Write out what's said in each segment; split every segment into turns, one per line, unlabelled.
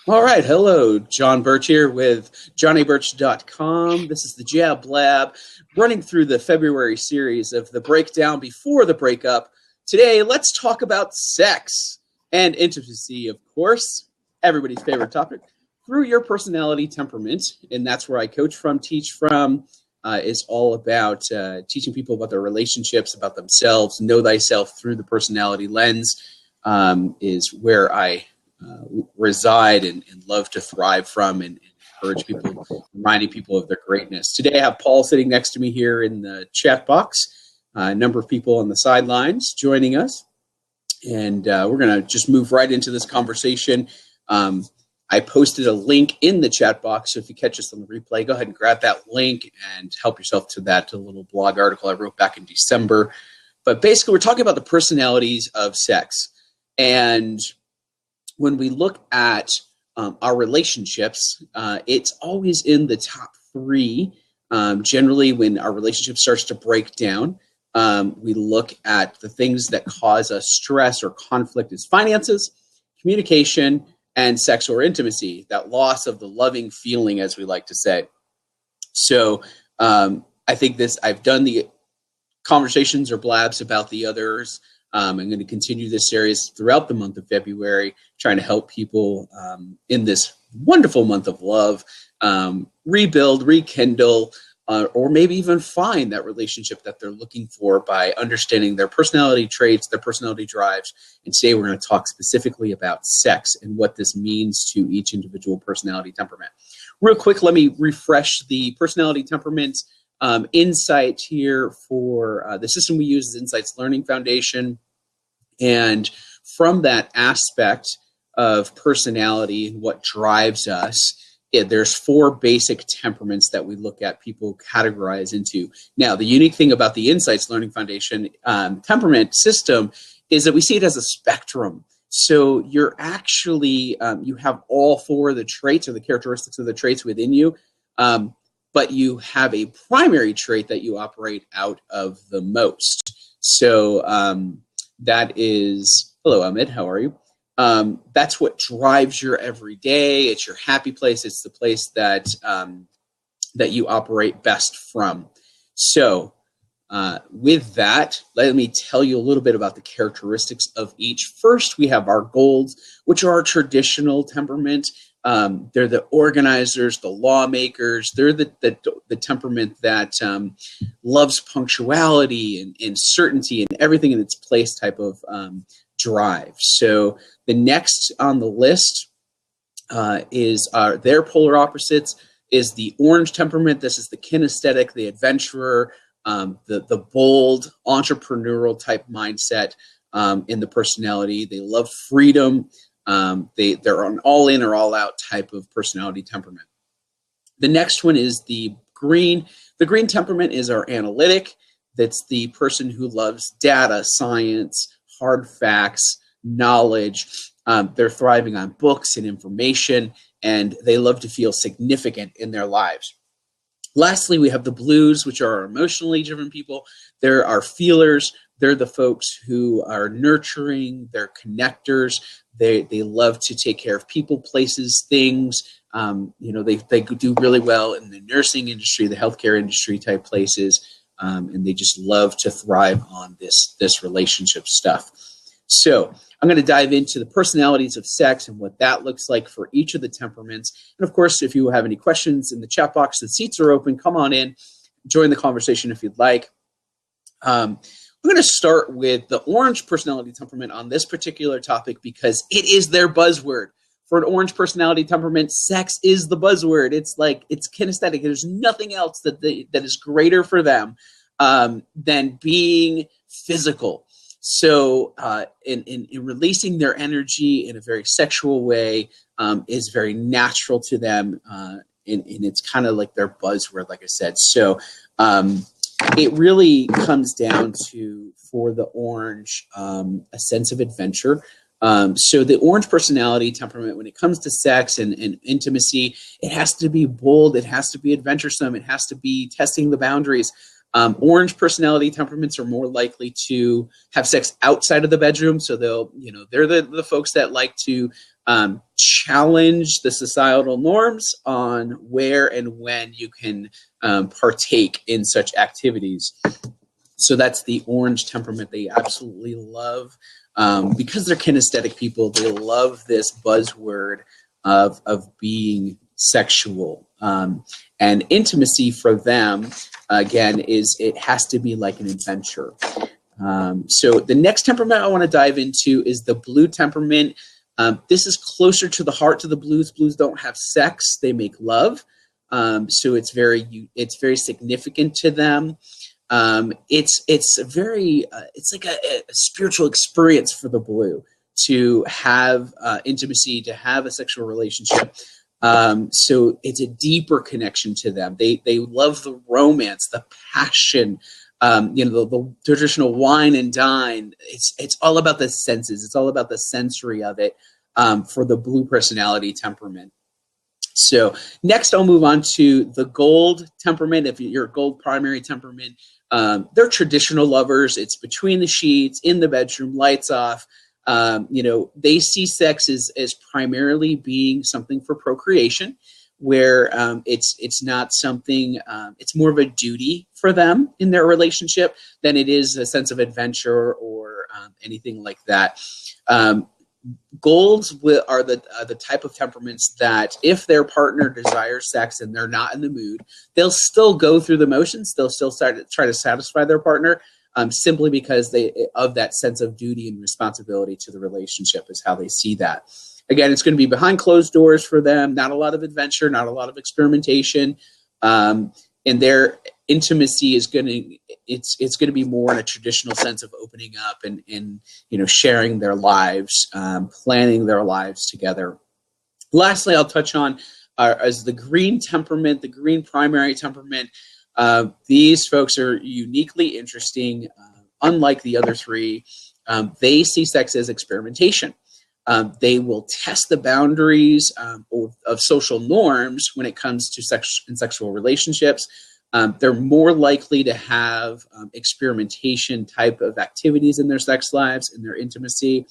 All right, hello, John Birch here with johnnybirch.com. This is the Jab Lab, running through the February series of the breakdown before the breakup. Today, let's talk about sex and intimacy, of course, everybody's favorite topic, through your personality temperament. And that's where I coach from, teach from, is all about teaching people about their relationships, about themselves, know thyself through the personality lens, is where I reside and love to thrive from and encourage people, reminding people of their greatness. Today I have Paul sitting next to me here in the chat box, a number of people on the sidelines joining us, and we're going to just move right into this conversation. I posted a link in the chat box, so if you catch us on the replay, go ahead and grab that link and help yourself to that little blog article I wrote back in December. But basically, we're talking about the personalities of sex. And when we look at our relationships, it's always in the top three. Generally, when our relationship starts to break down, we look at the things that cause us stress or conflict as finances, communication, and sex or intimacy, that loss of the loving feeling, as we like to say. So I think I've done the conversations or blabs about the others. I'm going to continue this series throughout the month of February, trying to help people in this wonderful month of love rebuild, rekindle, or maybe even find that relationship that they're looking for by understanding their personality traits, their personality drives. And today we're going to talk specifically about sex and what this means to each individual personality temperament. Real quick, let me refresh the personality temperament insight here for the system we use is Insights Learning Foundation. And from that aspect of personality and what drives us, there's four basic temperaments that we look at people categorize into. Now, the unique thing about the Insights Learning Foundation temperament system is that we see it as a spectrum. So you're actually, you have all four of the traits or the characteristics of the traits within you, but you have a primary trait that you operate out of the most. So that is, hello, Ahmed, how are you? That's what drives your everyday. It's your happy place. It's the place that that you operate best from. So with that, let me tell you a little bit about the characteristics of each. First, we have our golds, which are our traditional temperament. They're the organizers, the lawmakers. They're the temperament that loves punctuality and certainty and everything in its place type of drive. So the next on the list is their polar opposites is the orange temperament. This is the kinesthetic, the adventurer, the bold, entrepreneurial type mindset in the personality. They love freedom. They're an all in or all out type of personality temperament. The next one is the green. The green temperament is our analytic. That's the person who loves data, science, hard facts, knowledge. They're thriving on books and information, and they love to feel significant in their lives. Lastly, we have the blues, which are our emotionally driven people. They're our feelers. They're the folks who are nurturing, they're connectors. They love to take care of people, places, things. They do really well in the nursing industry, the healthcare industry type places, and they just love to thrive on this relationship stuff. So I'm going to dive into the personalities of sex and what that looks like for each of the temperaments. And of course, if you have any questions in the chat box, the seats are open. Come on in, join the conversation if you'd like. I'm going to start with the orange personality temperament on this particular topic because it is their buzzword. For an orange personality temperament, sex is the buzzword. It's kinesthetic. There's nothing else that is greater for them than being physical. So in releasing their energy in a very sexual way is very natural to them, and it's kind of like their buzzword, like I said. So it really comes down to, for the orange, a sense of adventure. So the orange personality temperament, when it comes to sex and intimacy, it has to be bold, it has to be adventuresome, it has to be testing the boundaries. Orange personality temperaments are more likely to have sex outside of the bedroom. So they're the folks that like to challenge the societal norms on where and when you can partake in such activities. So that's the orange temperament. They absolutely love, because they're kinesthetic people, they love this buzzword of being sexual. And intimacy for them, again, it has to be like an adventure. So the next temperament I want to dive into is the blue temperament. This is closer to the heart to the blues. Blues don't have sex; they make love. So it's very significant to them. It's like a spiritual experience for the blue to have intimacy, to have a sexual relationship. So it's a deeper connection to them. They love the romance, the passion, the traditional wine and dine. It's all about the senses. It's all about the sensory of it for the blue personality temperament. So next I'll move on to the gold temperament. If you're a gold primary temperament, they're traditional lovers. It's between the sheets, in the bedroom, lights off. They see sex as primarily being something for procreation, where it's not something, it's more of a duty for them in their relationship than it is a sense of adventure or anything like that. Golds are the type of temperaments that if their partner desires sex and they're not in the mood, they'll still go through the motions. They'll still try to satisfy their partner, simply because of that sense of duty and responsibility to the relationship is how they see that. Again, it's going to be behind closed doors for them, not a lot of adventure, not a lot of experimentation. And their intimacy is going to be more in a traditional sense of opening up and sharing their lives, planning their lives together. Lastly, I'll touch on as the green temperament, the green primary temperament. These folks are uniquely interesting. Unlike the other three, they see sex as experimentation. They will test the boundaries of social norms when it comes to sex and sexual relationships. They're more likely to have experimentation type of activities in their sex lives, in their intimacy.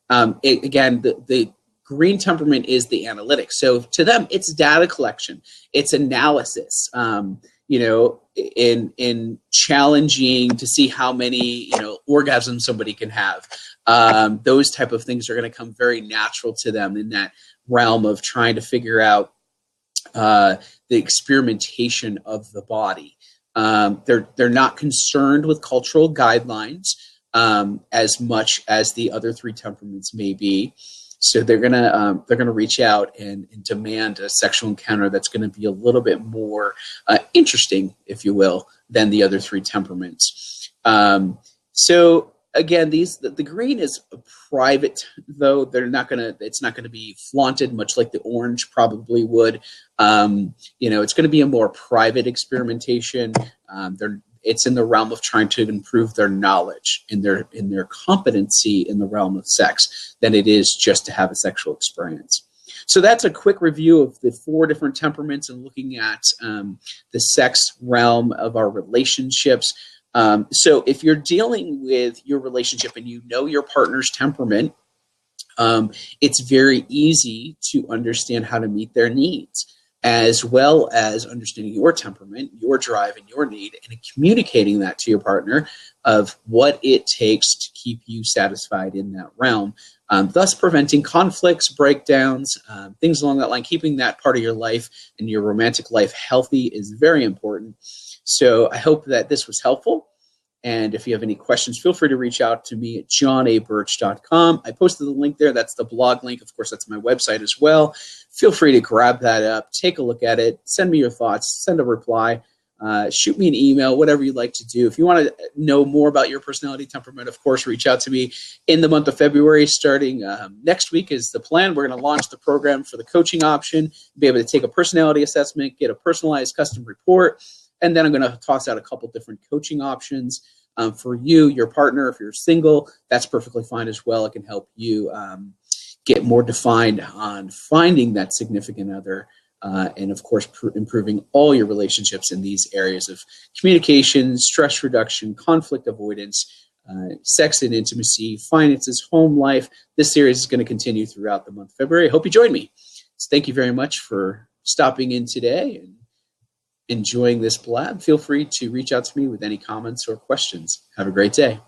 Again, the green temperament is the analytics. So to them, it's data collection, it's analysis. In challenging to see how many orgasms somebody can have. Those type of things are going to come very natural to them in that realm of trying to figure out the experimentation of the body. They're not concerned with cultural guidelines as much as the other three temperaments may be. So they're gonna reach out and demand a sexual encounter that's going to be a little bit more interesting, if you will, than the other three temperaments. So again, the green is private, though it's not gonna be flaunted, much like the orange probably would. It's going to be a more private experimentation. It's in the realm of trying to improve their knowledge in their competency in the realm of sex than it is just to have a sexual experience. So that's a quick review of the 4 different temperaments and looking at the sex realm of our relationships. So if you're dealing with your relationship and you know your partner's temperament, it's very easy to understand how to meet their needs, as well as understanding your temperament, your drive, and your need, and communicating that to your partner of what it takes to keep you satisfied in that realm, thus preventing conflicts, breakdowns, things along that line. Keeping that part of your life and your romantic life healthy is very important. So I hope that this was helpful. And if you have any questions, feel free to reach out to me at johnaburch.com. I posted the link there. That's the blog link. Of course, that's my website as well. Feel free to grab that up, take a look at it, send me your thoughts, send a reply, shoot me an email, whatever you'd like to do. If you want to know more about your personality temperament, of course, reach out to me in the month of February. Starting next week is the plan. We're going to launch the program for the coaching option, be able to take a personality assessment, get a personalized custom report, and then I'm going to toss out a couple different coaching options for you, your partner. If you're single, that's perfectly fine as well. It can help you get more defined on finding that significant other and of course, improving all your relationships in these areas of communication, stress reduction, conflict avoidance, sex and intimacy, finances, home life. This series is going to continue throughout the month of February. I hope you join me. So thank you very much for stopping in today and enjoying this blab. Feel free to reach out to me with any comments or questions. Have a great day.